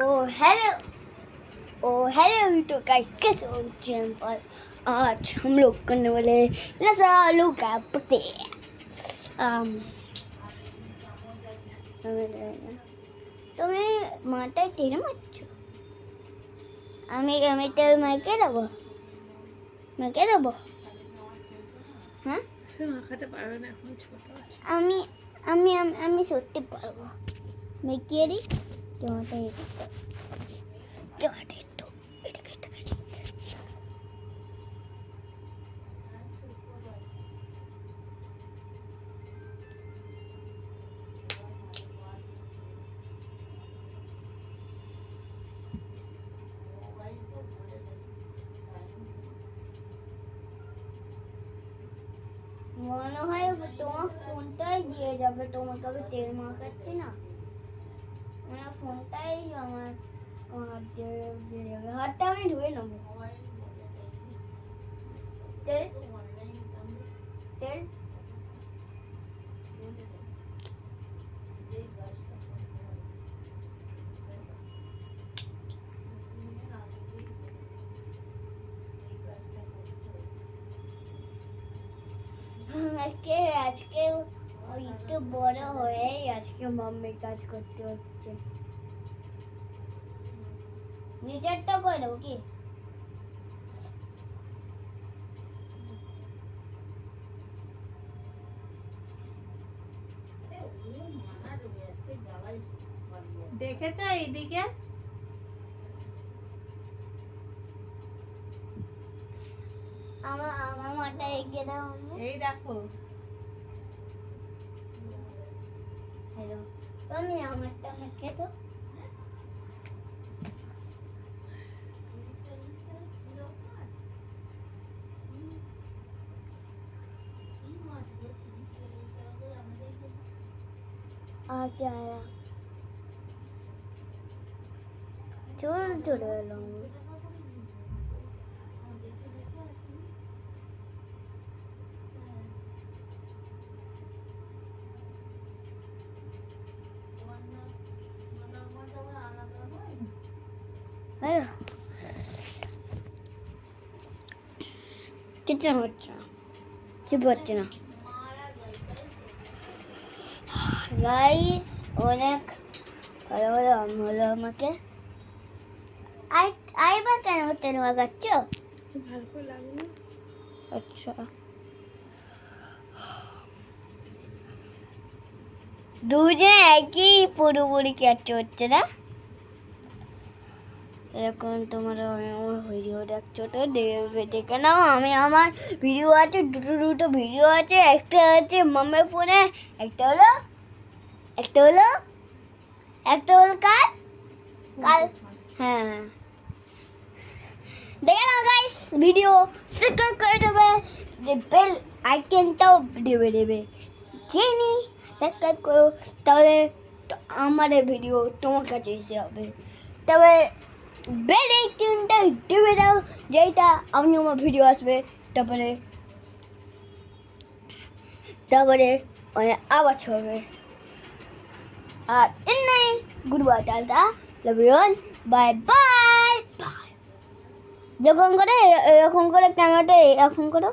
Hello तो guys, कैसे हो चैनल पर। आज हम लोग करने वाले लसा आलू का पत्ते। তুমি মাথায় তেল মারছো? আমি তেল মেখে দেবো হ্যাঁ, মাখাতে পারবে না, এখন ছোট আছে। আমি আমি আমি সত্যি পারবো। মেখিয়ে দিই টমেটো একটু এটাকে মনে হয় তোমার ফোনটাই দিয়ে যাবে, তোমাকে আমি তেল মাখাচ্ছি না, আমার ফোনটাই আমার হাত দিয়ে যাবে। হাতটা আমি ধুয়ে নেবো। তেল তেল আজকে একটু বড় হয়ে আজকে মাম্মি কাজ করতে হচ্ছে। নিজেরটা করে দেবো কি? দেখেছ এইদিকে? আমার মাথা এগিয়ে দাও। এই দেখো, হ্যালো আমি আমারটা মেখে তো। আচ্ছা চল চলে এলাম। কিছু হচ্ছে না, কিছু হচ্ছে না গাইস। অনেক ভালো ভালো আম হলো আমাকে। আইবা কেন তেল মাখাচ্ছ? ভালো করে লাগে না। আচ্ছা দুজনে একই পুরোপুরি ক্যাচ হচ্ছে না। এখন তোমরা আমার ভিডিও দেখছো তো দেখে নাও। আমি আমার ভিডিও আছে, দুটো ভিডিও আছে। একটা আছে মাম্মার ফোনে, একটা হলো কাল হ্যাঁ দেখে নাও গাইস। ভিডিও সাবস্ক্রাইব করে দেবে, বেল আইকনটাও দেবে জেনি সাবস্ক্রাইব করো, তাহলে আমার ভিডিও তোমার কাছে এসে হবে। তবে বেল আইকনটা দেবে দাও, যেটা আমি আমার ভিডিও আসবে। তারপরে আওয়াজ হবে। আর এমনি good bye, tata, love you all, bye bye. যখন করে এরকম করে ক্যামেরাটা এরকম করো।